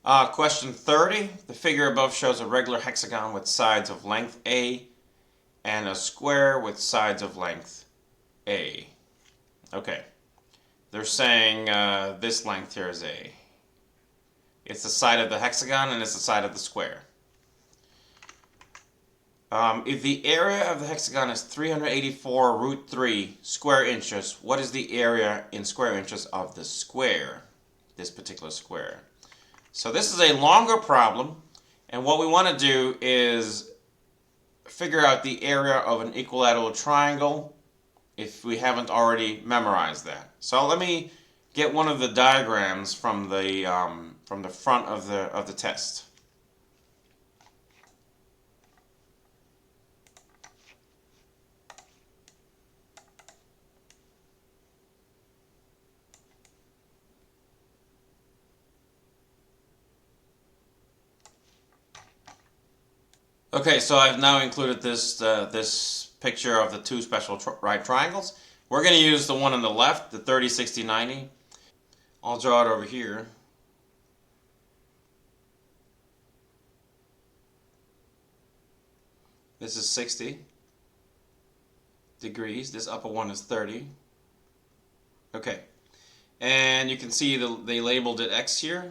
Question 30. The figure above shows a regular hexagon with sides of length A and a square with sides of length A. Okay. They're saying this length here is A. It's the side of the hexagon and it's the side of the square. If the area of the hexagon is 384 root 3 square inches, what is the area in square inches of the square? This particular square. So this is a longer problem, and what we want to do is figure out the area of an equilateral triangle if we haven't already memorized that. So let me get one of the diagrams from the front of the test. Okay, so I've now included this picture of the two special right triangles. We're going to use the one on the left, the 30, 60, 90. I'll draw it over here. This is 60 degrees. This upper one is 30. Okay, and you can see they labeled it X here.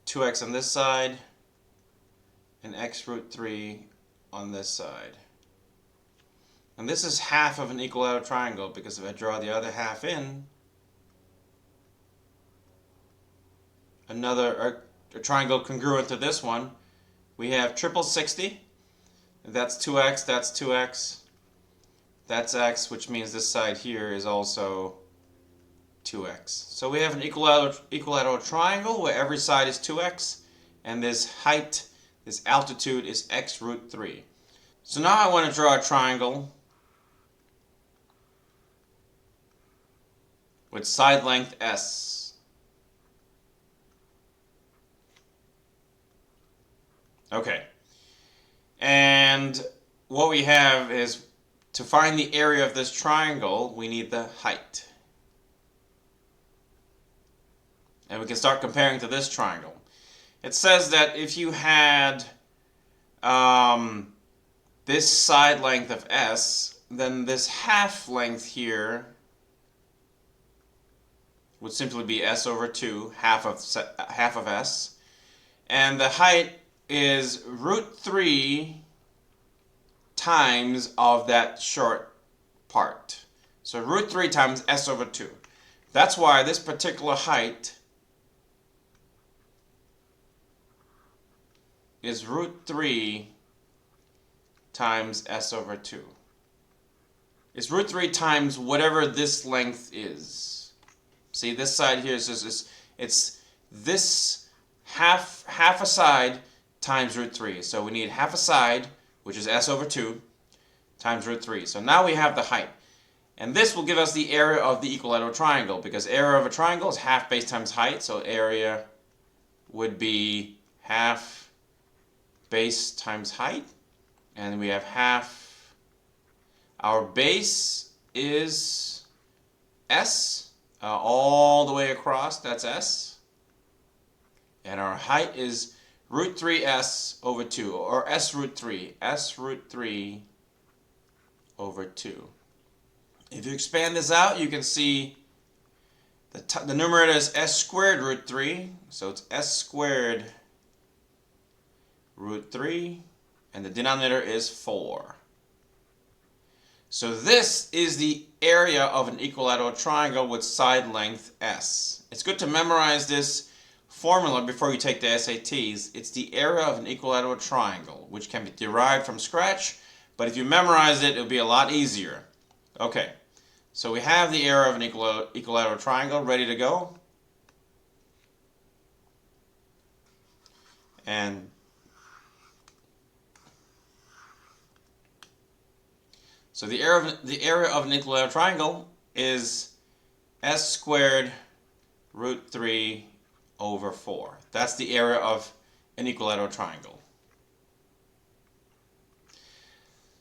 2x on this side, and x root 3 on this side. And this is half of an equilateral triangle, because if I draw the other half in, a triangle congruent to this one, we have triple 60. That's 2x, that's 2x, that's x, which means this side here is also 2x. So we have an equilateral triangle where every side is 2x, and this height, this altitude, is x root 3. So now I want to draw a triangle with side length s. Okay. And what we have is, to find the area of this triangle, we need the height. And we can start comparing to this triangle. It says that if you had this side length of s, then this half length here would simply be s over 2, half of s. And the height is root 3 times of that short part. So root 3 times s over 2. That's why this particular height is root 3 times s over 2. It's root 3 times whatever this length is. See, this side here is it's this half a side times root 3. So we need half a side, which is s over 2, times root 3. So now we have the height. And this will give us the area of the equilateral triangle, because area of a triangle is half base times height. So area would be half base times height. And we have half. Our base is s, all the way across, that's s. And our height is root 3s over 2, or s root 3, s root 3 over 2. If you expand this out, you can see the numerator is s squared root 3, so it's s squared root 3, and the denominator is 4. So this is the area of an equilateral triangle with side length s. It's good to memorize this formula before you take the SATs. It's the area of an equilateral triangle, which can be derived from scratch, but if you memorize it, it'll be a lot easier. Okay, so we have the area of an equilateral triangle ready to go. And so the area of an equilateral triangle is s squared root 3 over 4. That's the area of an equilateral triangle.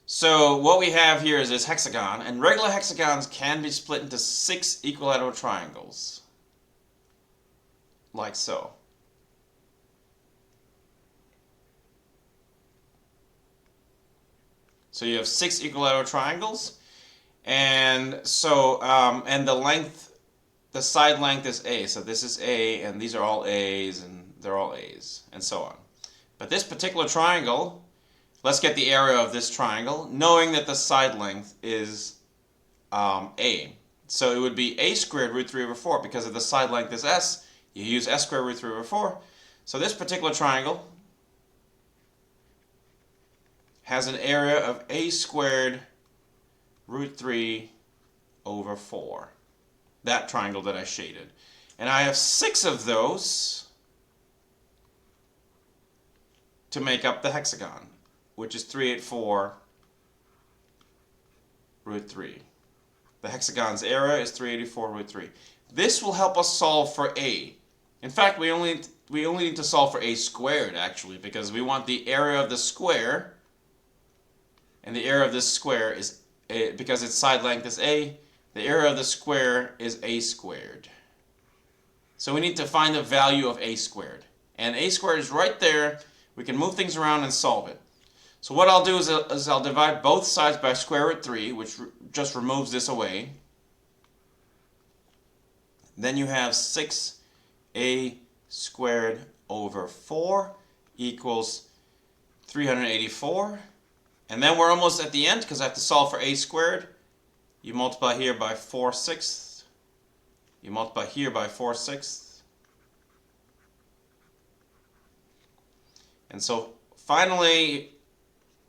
So what we have here is this hexagon, and regular hexagons can be split into 6 equilateral triangles. like so. So you have 6 equilateral triangles, and so and the length, the side length is A. So this is A, and these are all A's, and they're all A's, and so on. But this particular triangle, let's get the area of this triangle, knowing that the side length is A. So it would be A squared root 3 over 4, because if the side length is S, you use S squared root 3 over 4. So this particular triangle has an area of A squared root 3 over 4. That triangle that I shaded. And I have 6 of those to make up the hexagon, which is 384 root 3. The hexagon's area is 384 root 3. This will help us solve for A. In fact, we only need to solve for A squared, actually, because we want the area of the square, and the area of this square is A, because its side length is A, the area of the square is A squared. So we need to find the value of A squared. And A squared is right there. We can move things around and solve it. So what I'll do is I'll divide both sides by square root 3, which just removes this away. Then you have 6A squared over 4 equals 384. And then we're almost at the end, because I have to solve for A squared. You multiply here by 4/6. You multiply here by 4/6. And so finally,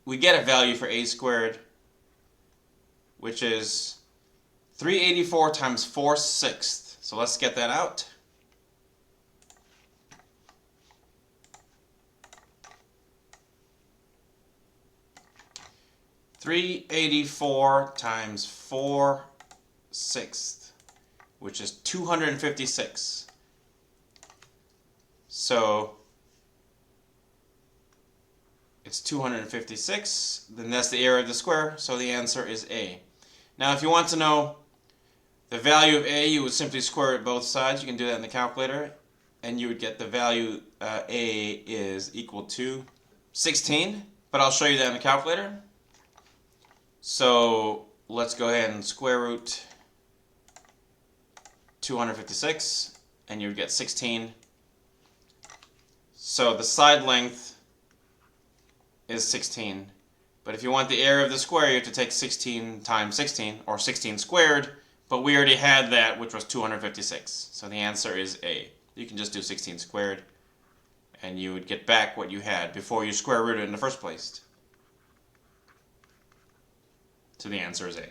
we get a value for A squared, which is 384 times 4/6. So let's get that out. (384) times 4/6, which is 256. So it's 256, then that's the area of the square, so the answer is A. Now if you want to know the value of A, you would simply square root both sides. You can do that in the calculator, and you would get the value A is equal to 16, but I'll show you that in the calculator. So let's go ahead and square root 256, and you would get 16. So the side length is 16. But if you want the area of the square, you have to take 16 times 16, or 16 squared, but we already had that, which was 256. So the answer is A. You can just do 16 squared, and you would get back what you had before you square rooted in the first place. So the answer is A.